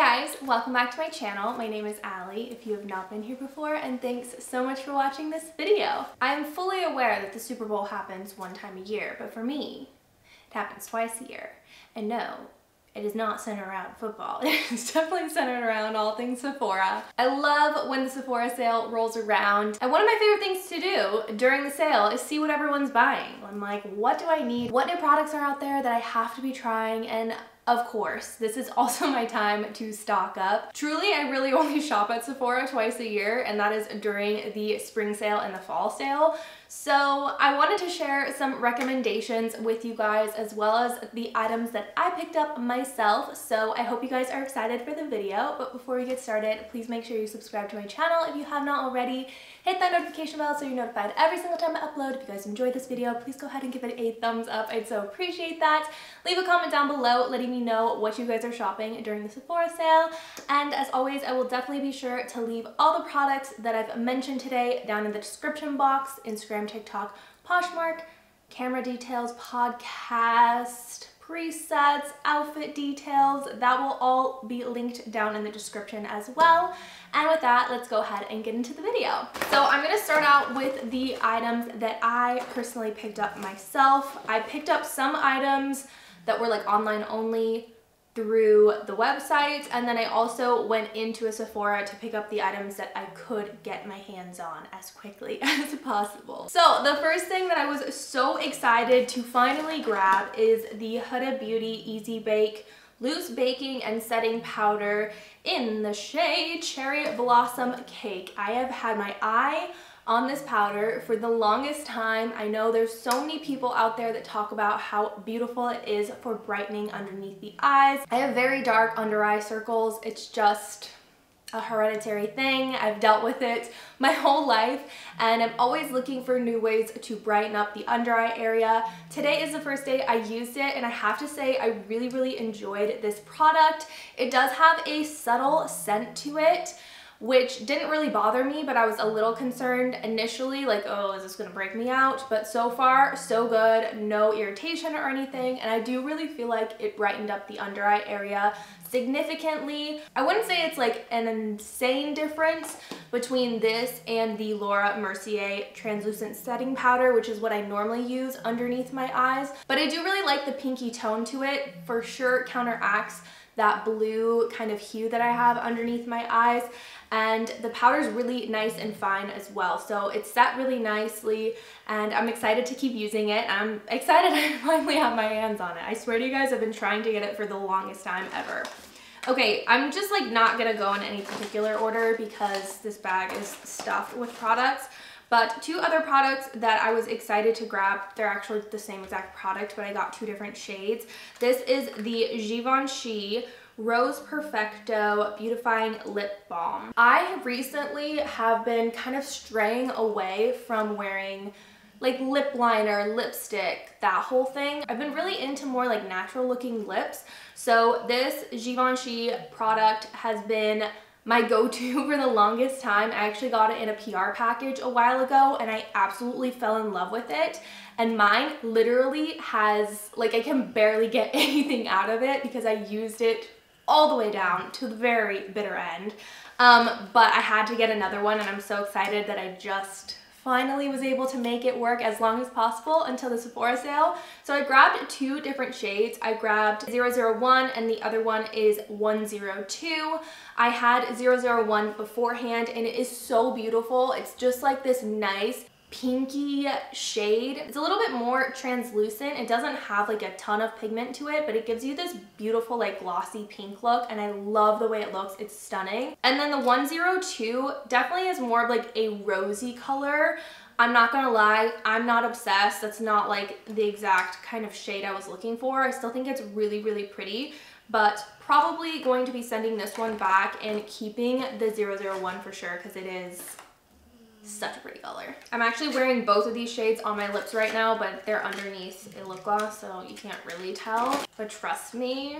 guys, welcome back to my channel. My name is Allie, if you have not been here before, and thanks so much for watching this video. I am fully aware that the Super Bowl happens one time a year, but for me, it happens twice a year. And no, it is not centered around football. It is definitely centered around all things Sephora. I love when the Sephora sale rolls around, and one of my favorite things to do during the sale is see what everyone's buying. I'm like, what do I need? What new products are out there that I have to be trying? And of course, this is also my time to stock up. Truly, I really only shop at Sephora twice a year, and that is during the spring sale and the fall sale. So I wanted to share some recommendations with you guys, as well as the items that I picked up myself. So I hope you guys are excited for the video. But before we get started, please make sure you subscribe to my channel if you have not already. Hit that notification bell so you're notified every single time I upload. If you guys enjoyed this video, please go ahead and give it a thumbs up. I'd so appreciate that. Leave a comment down below letting me know what you guys are shopping during the Sephora sale. And as always, I will definitely be sure to leave all the products that I've mentioned today down in the description box. Instagram, TikTok, Poshmark, camera details, podcast, presets, outfit details. That will all be linked down in the description as well. And with that, let's go ahead and get into the video. So I'm gonna start out with the items that I personally picked up myself. I picked up some items that were like online only through the website, and then I also went into a Sephora to pick up the items that I could get my hands on as quickly as possible. So the first thing that I was so excited to finally grab is the Huda Beauty Easy Bake Loose Baking and Setting Powder in the shade Cherry Blossom Cake. I have had my eye on this powder for the longest time. I know there's so many people out there that talk about how beautiful it is for brightening underneath the eyes. I have very dark under eye circles. It's just a hereditary thing. I've dealt with it my whole life, and I'm always looking for new ways to brighten up the under eye area. Today is the first day I used it, and I have to say I really enjoyed this product. It does have a subtle scent to it, which didn't really bother me, but I was a little concerned initially, like, oh, is this gonna break me out? But so far, so good, no irritation or anything, and I do really feel like it brightened up the under eye area significantly. I wouldn't say it's like an insane difference between this and the Laura Mercier translucent setting powder, which is what I normally use underneath my eyes, but I do really like the pinky tone to it. For sure counteracts that blue kind of hue that I have underneath my eyes, and the powder is really nice and fine as well. So it's set really nicely, and I'm excited to keep using it. I'm excited I finally have my hands on it. I swear to you guys, I've been trying to get it for the longest time ever. Okay, I'm just like not gonna go in any particular order because this bag is stuffed with products. But two other products that I was excited to grab, they're actually the same exact product, but I got two different shades. This is the Givenchy Rose Perfecto Beautifying Lip Balm. I recently have been kind of straying away from wearing like lip liner, lipstick, that whole thing. I've been really into more like natural looking lips. So this Givenchy product has been my go-to for the longest time. I actually got it in a PR package a while ago, and I absolutely fell in love with it. And mine literally has, like, I can barely get anything out of it because I used it all the way down to the very bitter end. But I had to get another one, and I'm so excited that I just finally was able to make it work as long as possible until the Sephora sale. So I grabbed two different shades. I grabbed 001 and the other one is 102. I had 001 beforehand, and it is so beautiful. It's just like this nice pinky shade. It's a little bit more translucent. It doesn't have like a ton of pigment to it, but it gives you this beautiful like glossy pink look, and I love the way it looks. It's stunning. And then the 102 definitely is more of like a rosy color. I'm not gonna lie, I'm not obsessed. That's not like the exact kind of shade I was looking for. I still think it's really pretty, but probably going to be sending this one back and keeping the 001 for sure, because it is such a pretty color. I'm actually wearing both of these shades on my lips right now, but they're underneath a lip gloss, so you can't really tell. But trust me,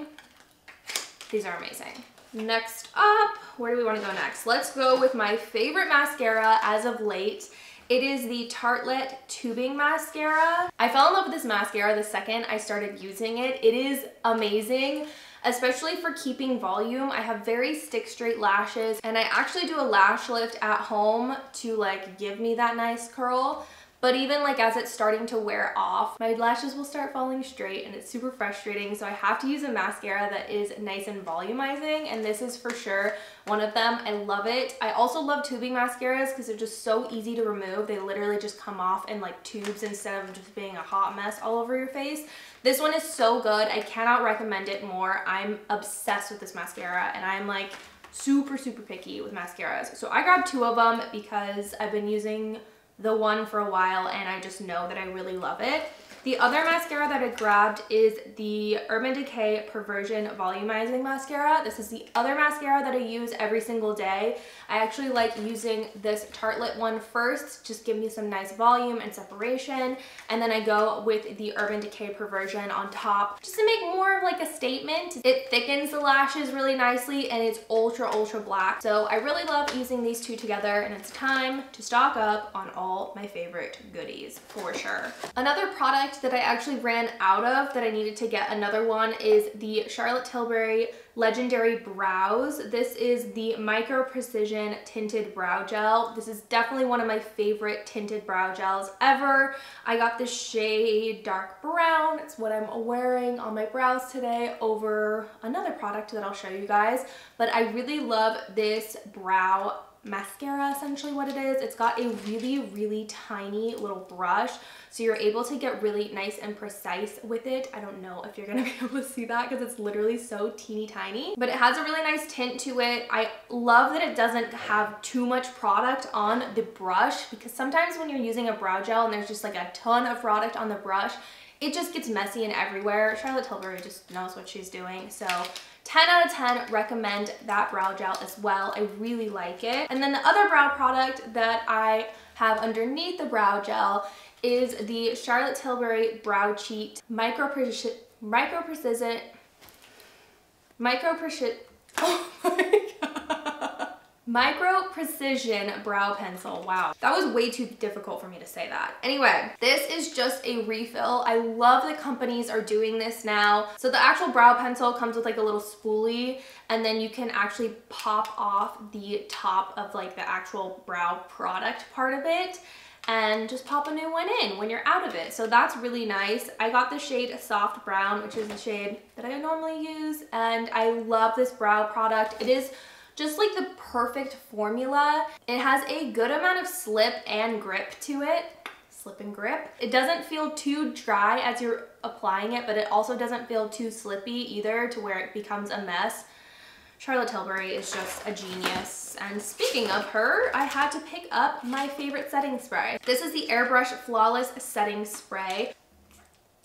these are amazing. Next up, where do we want to go next? Let's go with my favorite mascara as of late. It is the Tartelette Tubing Mascara. I fell in love with this mascara the second I started using it. It is amazing. especially for keeping volume. I have very stick straight lashes, and I actually do a lash lift at home to like give me that nice curl. But even like as it's starting to wear off, my lashes will start falling straight and it's super frustrating. So I have to use a mascara that is nice and volumizing, and this is for sure one of them. I love it. I also love tubing mascaras because they're just so easy to remove. They literally just come off in like tubes instead of just being a hot mess all over your face. This one is so good. I cannot recommend it more. I'm obsessed with this mascara, and I'm like super picky with mascaras. So I grabbed 2 of them because I've been using the one for a while and I just know that I really love it. The other mascara that I grabbed is the Urban Decay Perversion Volumizing Mascara. This is the other mascara that I use every single day. I actually like using this Tartelette one first, just give me some nice volume and separation, and then I go with the Urban Decay Perversion on top just to make more of like a statement. It thickens the lashes really nicely and it's ultra black. So I really love using these 2 together, and it's time to stock up on all my favorite goodies for sure. Another product that I actually ran out of that I needed to get another one is the Charlotte Tilbury Legendary Brows. This is the Micro Precision Tinted Brow Gel. This is definitely one of my favorite tinted brow gels ever. I got this shade dark brown. It's what I'm wearing on my brows today over another product that I'll show you guys. But I really love this brow mascara, essentially what it is. It's got a really tiny little brush, so you're able to get really nice and precise with it. I don't know if you're gonna be able to see that because it's literally so teeny tiny, but it has a really nice tint to it. I love that it doesn't have too much product on the brush, because sometimes when you're using a brow gel and there's just like a ton of product on the brush, it just gets messy and everywhere. Charlotte Tilbury just knows what she's doing. So 10 out of 10 recommend that brow gel as well. I really like it. And then the other brow product that I have underneath the brow gel is the Charlotte Tilbury Brow Cheat Micro Precision oh my god, Micro Precision Brow Pencil. Wow, that was way too difficult for me to say that. Anyway, this is just a refill. I love that companies are doing this now. So the actual brow pencil comes with like a little spoolie, and then you can actually pop off the top of like the actual brow product part of it and just pop a new one in when you're out of it. So that's really nice. I got the shade Soft Brown, which is the shade that I normally use, and I love this brow product. It is just like the perfect formula. It has a good amount of slip and grip to it. Slip and grip. It doesn't feel too dry as you're applying it, but it also doesn't feel too slippy either to where it becomes a mess. Charlotte Tilbury is just a genius. And speaking of her, I had to pick up my favorite setting spray. This is the Airbrush Flawless Setting Spray.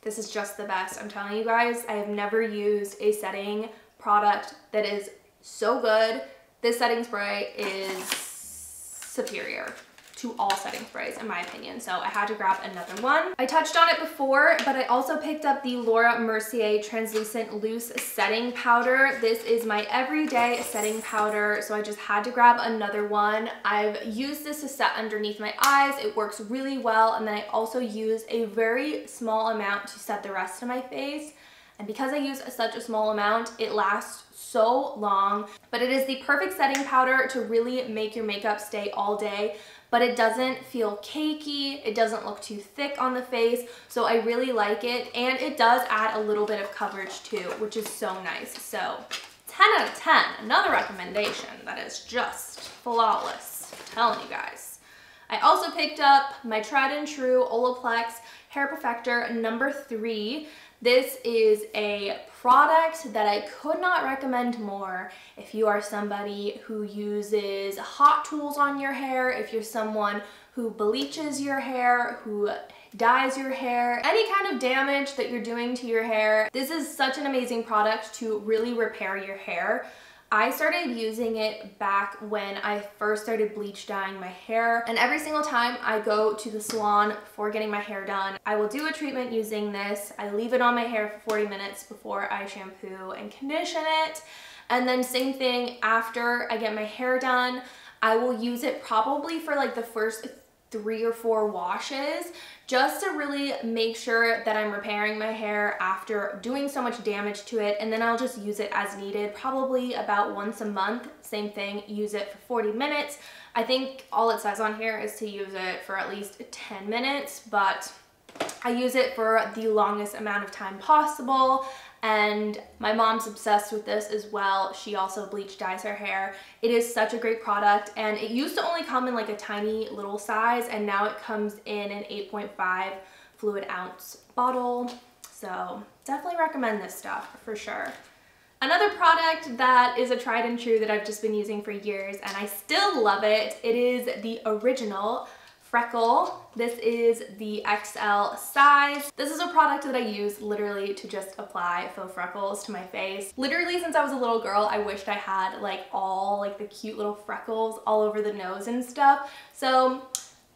This is just the best. I'm telling you guys, I have never used a setting product that is so good. This setting spray is superior to all setting sprays in my opinion, so I had to grab another one. I touched on it before, but I also picked up the Laura Mercier Translucent Loose Setting Powder. This is my everyday setting powder, so I just had to grab another one. I've used this to set underneath my eyes. It works really well, and then I also use a very small amount to set the rest of my face. And because I use such a small amount, it lasts so long. But it is the perfect setting powder to really make your makeup stay all day, but it doesn't feel cakey, it doesn't look too thick on the face, so I really like it, and it does add a little bit of coverage too, which is so nice. So 10 out of 10, another recommendation that is just flawless, I'm telling you guys. I also picked up my tried and true Olaplex Hair Perfector number 3. This is a product that I could not recommend more if you are somebody who uses hot tools on your hair, if you're someone who bleaches your hair, who dyes your hair, any kind of damage that you're doing to your hair. This is such an amazing product to really repair your hair. I started using it back when I first started bleach dyeing my hair, and every single time I go to the salon before getting my hair done, I will do a treatment using this. I leave it on my hair for 40 minutes before I shampoo and condition it, and then same thing after I get my hair done. I will use it probably for like the first 3 or 4 washes just to really make sure that I'm repairing my hair after doing so much damage to it, and then I'll just use it as needed, probably about once a month. Same thing, use it for 40 minutes. I think all it says on here is to use it for at least 10 minutes, but I use it for the longest amount of time possible. And my mom's obsessed with this as well. She also bleach dyes her hair. It is such a great product, and it used to only come in like a tiny little size, and now it comes in an 8.5 fluid ounce bottle. So definitely recommend this stuff for sure. Another product that is a tried and true that I've just been using for years and I still love it, it is the original Freckle. This is the XL size. This is a product that I use literally to just apply faux freckles to my face. Literally since I was a little girl, I wished I had like all like the cute little freckles all over the nose and stuff. So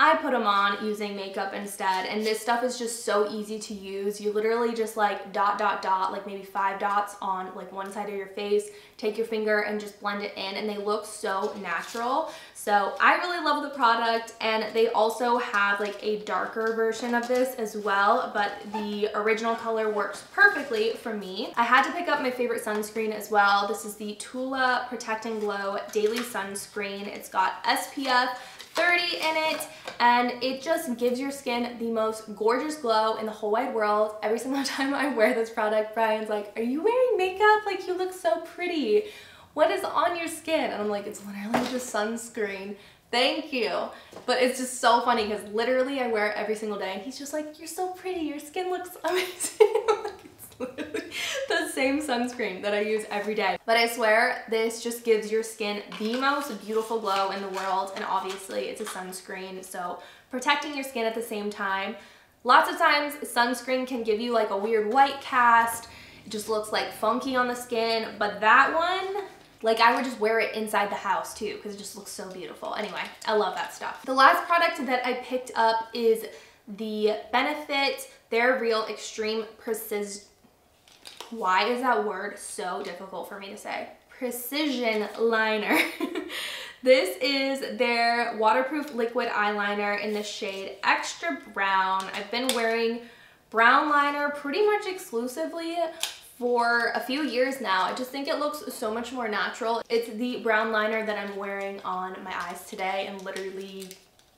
I put them on using makeup instead, and this stuff is just so easy to use. You literally just like dot, dot, dot, like maybe 5 dots on like one side of your face, take your finger and just blend it in, and they look so natural. So I really love the product, and they also have like a darker version of this as well, but the original color works perfectly for me. I had to pick up my favorite sunscreen as well. This is the Tula Protect and Glow Daily Sunscreen. It's got SPF 30 in it, and it just gives your skin the most gorgeous glow in the whole wide world. Every single time I wear this product, Brian's like, "Are you wearing makeup? Like, you look so pretty. What is on your skin?" And I'm like, "It's literally just sunscreen. Thank you." But it's just so funny because literally I wear it every single day, and he's just like, "You're so pretty. Your skin looks amazing." It's literally the same sunscreen that I use every day. But I swear this just gives your skin the most beautiful glow in the world, and obviously it's a sunscreen, so protecting your skin at the same time. Lots of times sunscreen can give you like a weird white cast. It just looks like funky on the skin, but that one, like, I would just wear it inside the house too because it just looks so beautiful. Anyway, I love that stuff. The last product that I picked up is the Benefit They're Real Extreme Precision. Why is that word so difficult for me to say? Precision liner. This is their waterproof liquid eyeliner in the shade Extra Brown. I've been wearing brown liner pretty much exclusively for a few years now. I just think it looks so much more natural. It's the brown liner that I'm wearing on my eyes today, and literally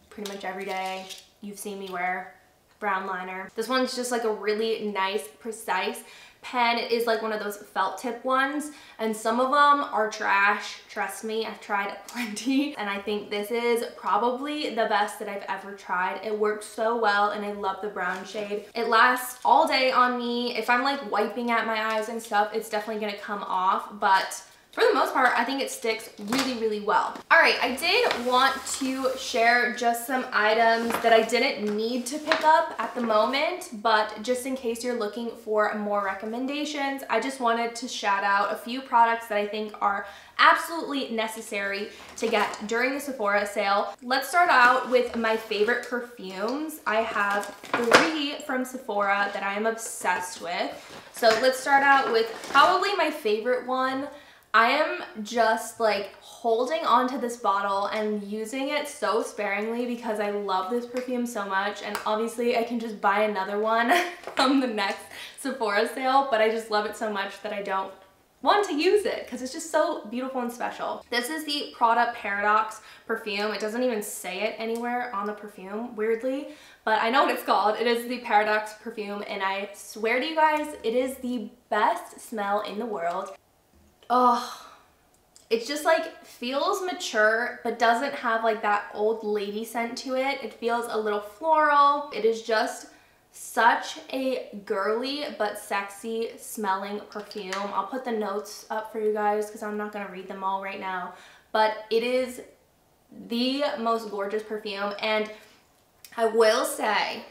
pretty much every day you've seen me wear brown liner. This one's just like a really nice, precise pen. It is like one of those felt tip ones, and some of them are trash. Trust me, I've tried plenty, and I think this is probably the best that I've ever tried. It works so well, and I love the brown shade. It lasts all day on me. If I'm like wiping at my eyes and stuff, it's definitely gonna come off, but for the most part, I think it sticks really, really well. All right, I did want to share just some items that I didn't need to pick up at the moment, but just in case you're looking for more recommendations, I just wanted to shout out a few products that I think are absolutely necessary to get during the Sephora sale. Let's start out with my favorite perfumes. I have 3 from Sephora that I am obsessed with. So let's start out with probably my favorite one. I am just like holding onto this bottle and using it so sparingly because I love this perfume so much, and obviously I can just buy another one from the next Sephora sale, but I just love it so much that I don't want to use it because it's just so beautiful and special. This is the Prada Paradox perfume. It doesn't even say it anywhere on the perfume, weirdly, but I know what it's called. It is the Paradox perfume, and I swear to you guys, it is the best smell in the world. Oh, it just like feels mature, but doesn't have like that old lady scent to it. It feels a little floral. It is just such a girly but sexy smelling perfume. I'll put the notes up for you guys because I'm not gonna read them all right now, but it is the most gorgeous perfume. And I will say,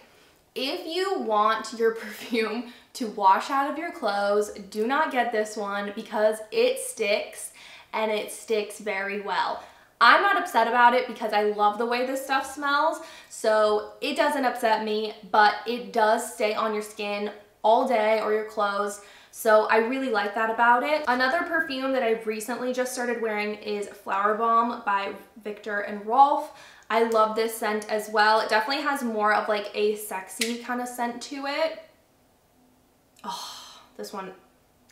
if you want your perfume to wash out of your clothes, do not get this one because it sticks, and it sticks very well. I'm not upset about it because I love the way this stuff smells, so it doesn't upset me, but it does stay on your skin all day or your clothes, so I really like that about it. Another perfume that I've recently just started wearing is Flower Bomb by Viktor and Rolf. I love this scent as well. It definitely has more of like a sexy kind of scent to it. Oh, this one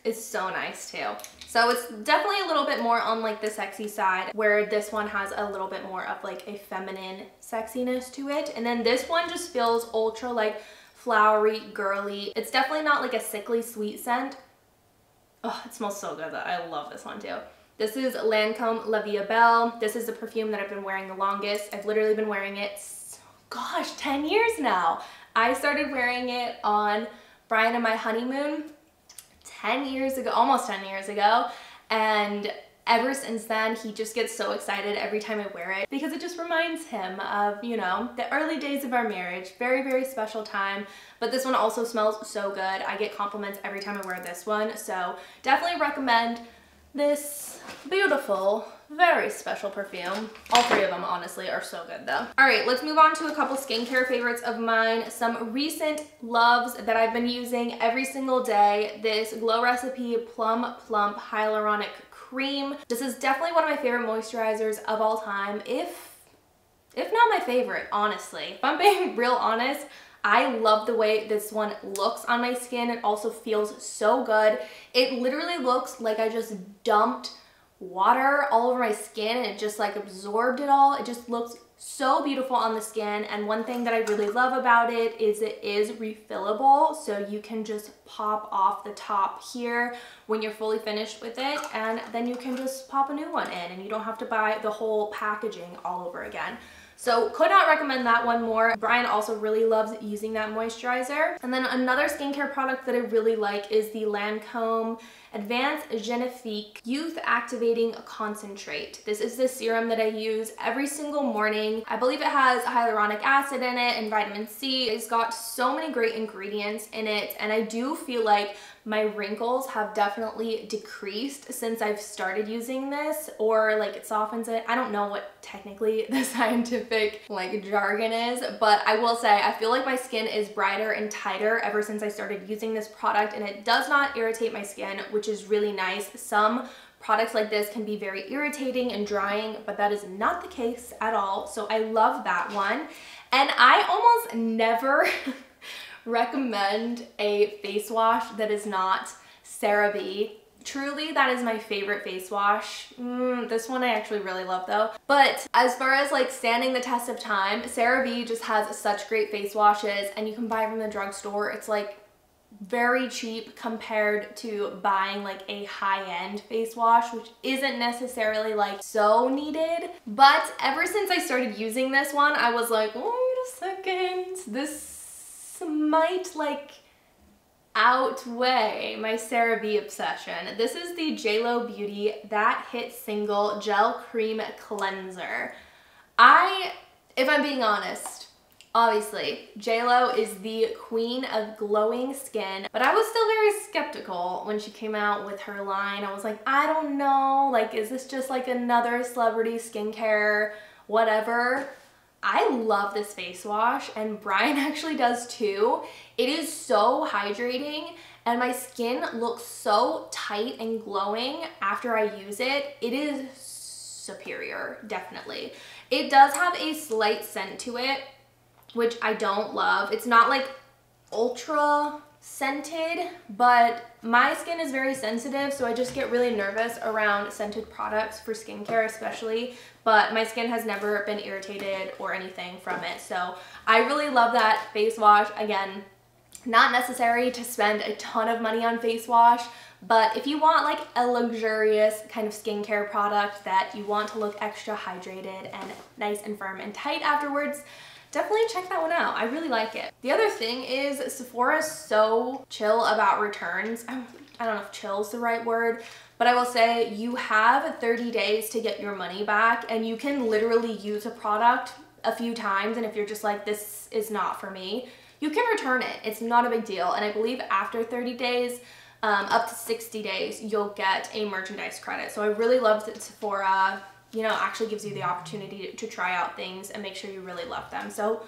is so nice too. So it's definitely a little bit more on like the sexy side, where this one has a little bit more of like a feminine sexiness to it. And then this one just feels ultra like flowery, girly. It's definitely not like a sickly sweet scent. Oh, it smells so good though. I love this one too. This is Lancome La Vie Belle. This is the perfume that I've been wearing the longest. I've literally been wearing it, gosh, 10 years now. I started wearing it on Brian and my honeymoon 10 years ago, almost 10 years ago. And ever since then, he just gets so excited every time I wear it because it just reminds him of, you know, the early days of our marriage. Very, very special time. But this one also smells so good. I get compliments every time I wear this one. So definitely recommend this beautiful, very special perfume. All three of them honestly are so good though. All right, let's move on to a couple skincare favorites of mine. Some recent loves that I've been using every single day. This Glow Recipe Plum Plump Hyaluronic Cream. This is definitely one of my favorite moisturizers of all time, if not my favorite, honestly. If I'm being real honest, I love the way this one looks on my skin. It also feels so good. It literally looks like I just dumped water all over my skin and it just like absorbed it all. It just looks so beautiful on the skin. And one thing that I really love about it is refillable. So you can just pop off the top here when you're fully finished with it. And then you can just pop a new one in and you don't have to buy the whole packaging all over again. So could not recommend that one more. Brian also really loves using that moisturizer. And then another skincare product that I really like is the Lancome Advanced Genifique Youth Activating Concentrate. This is the serum that I use every single morning. I believe it has hyaluronic acid in it and vitamin C. It's got so many great ingredients in it, and I do feel like my wrinkles have definitely decreased since I've started using this, or like it softens it. I don't know what technically the scientific like jargon is, but I will say I feel like my skin is brighter and tighter ever since I started using this product, and it does not irritate my skin, which is really nice. Some products like this can be very irritating and drying, but that is not the case at all. So I love that one. And I almost never recommend a face wash that is not CeraVe. Truly, that is my favorite face wash. This one I actually really love though. But as far as like standing the test of time, CeraVe just has such great face washes, and you can buy from the drugstore. It's like very cheap compared to buying like a high-end face wash, which isn't necessarily like so needed. But ever since I started using this one, I was like, oh, wait a second, this might like outweigh my CeraVe obsession. This is the JLo Beauty That Hit Single Gel Cream Cleanser. If I'm being honest, obviously, JLo is the queen of glowing skin, but I was still very skeptical when she came out with her line. I was like, I don't know, like, is this just like another celebrity skincare, whatever? I love this face wash, and Brian actually does too. It is so hydrating, and my skin looks so tight and glowing after I use it. It is superior, definitely. It does have a slight scent to it, which I don't love. It's not like ultra scented, but my skin is very sensitive, so I just get really nervous around scented products for skincare especially, but my skin has never been irritated or anything from it. So I really love that face wash. Again, not necessary to spend a ton of money on face wash, but if you want like a luxurious kind of skincare product that you want to look extra hydrated and nice and firm and tight afterwards, definitely check that one out. I really like it. The other thing is Sephora is so chill about returns. I don't know if chill is the right word, but I will say you have 30 days to get your money back, and you can literally use a product a few times, and if you're just like, this is not for me, you can return it. It's not a big deal. And I believe after 30 days, up to 60 days, you'll get a merchandise credit. So I really love that Sephora, you know, actually gives you the opportunity to try out things and make sure you really love them. So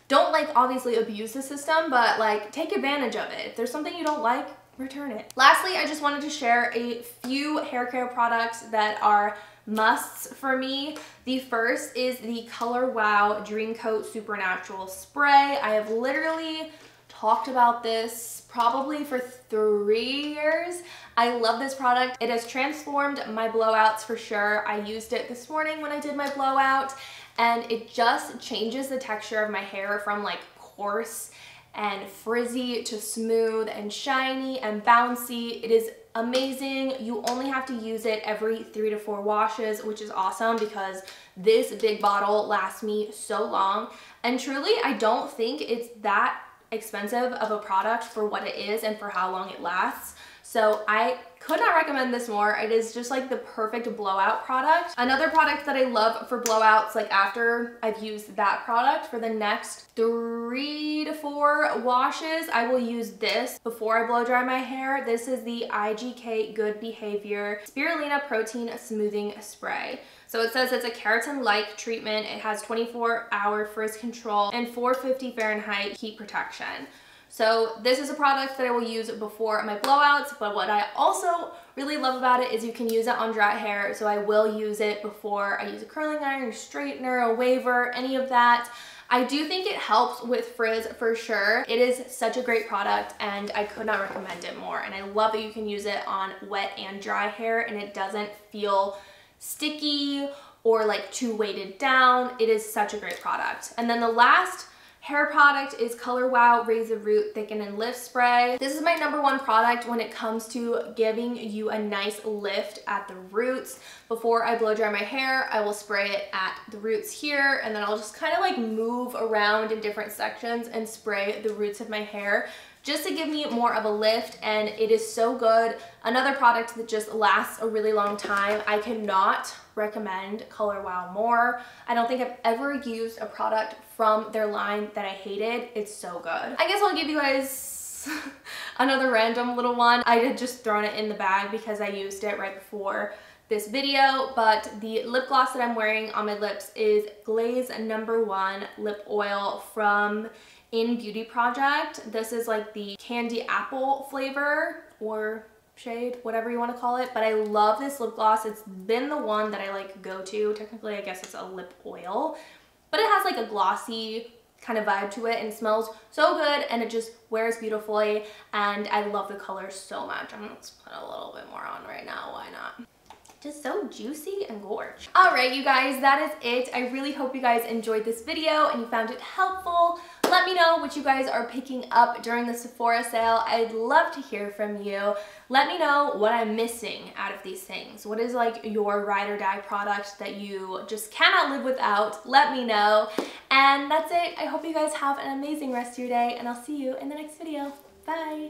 don't like obviously abuse the system, but like take advantage of it. If there's something you don't like, return it. Lastly, I just wanted to share a few hair care products that are musts for me. The first is the Color Wow Dream Coat Supernatural Spray. I have literally talked about this probably for 3 years. I love this product. It has transformed my blowouts for sure. I used it this morning when I did my blowout, and it just changes the texture of my hair from like coarse and frizzy to smooth and shiny and bouncy. It is amazing. You only have to use it every 3 to 4 washes, which is awesome because this big bottle lasts me so long. And truly, I don't think it's that expensive of a product for what it is and for how long it lasts. So I could not recommend this more. It is just like the perfect blowout product. Another product that I love for blowouts, like after I've used that product, for the next 3 to 4 washes, I will use this before I blow dry my hair. This is the IGK Good Behavior Spirulina Protein Smoothing Spray. So it says it's a keratin-like treatment. It has 24-hour frizz control and 450 Fahrenheit heat protection. So this is a product that I will use before my blowouts, but what I also really love about it is you can use it on dry hair. So I will use it before I use a curling iron, straightener, a waver, any of that. I do think it helps with frizz for sure. It is such a great product and I could not recommend it more. And I love that you can use it on wet and dry hair and it doesn't feel sticky or like too weighted down. It is such a great product. And then the last hair product is Color Wow Razor Root Thicken and Lift Spray. This is my #1 product when it comes to giving you a nice lift at the roots. Before I blow dry my hair, I will spray it at the roots here, and then I'll just kind of like move around in different sections and spray the roots of my hair just to give me more of a lift, and it is so good. Another product that just lasts a really long time. I cannot recommend Color Wow more. I don't think I've ever used a product from their line that I hated. It's so good. I guess I'll give you guys another random little one. I had just thrown it in the bag because I used it right before this video, but the lip gloss that I'm wearing on my lips is Glaze #1 Lip Oil from In Beauty Project. This is like the candy apple flavor or shade, whatever you want to call it, but I love this lip gloss. It's been the one that I like go to. Technically, I guess it's a lip oil, but it has like a glossy kind of vibe to it and smells so good, and it just wears beautifully, and I love the color so much. I'm gonna put a little bit more on right now, why not? Just so juicy and gorge. All right, you guys, that is it. I really hope you guys enjoyed this video and you found it helpful. Let me know what you guys are picking up during the Sephora sale. I'd love to hear from you. Let me know what I'm missing out of these things. What is like your ride or die product that you just cannot live without? Let me know. And that's it. I hope you guys have an amazing rest of your day, and I'll see you in the next video. Bye.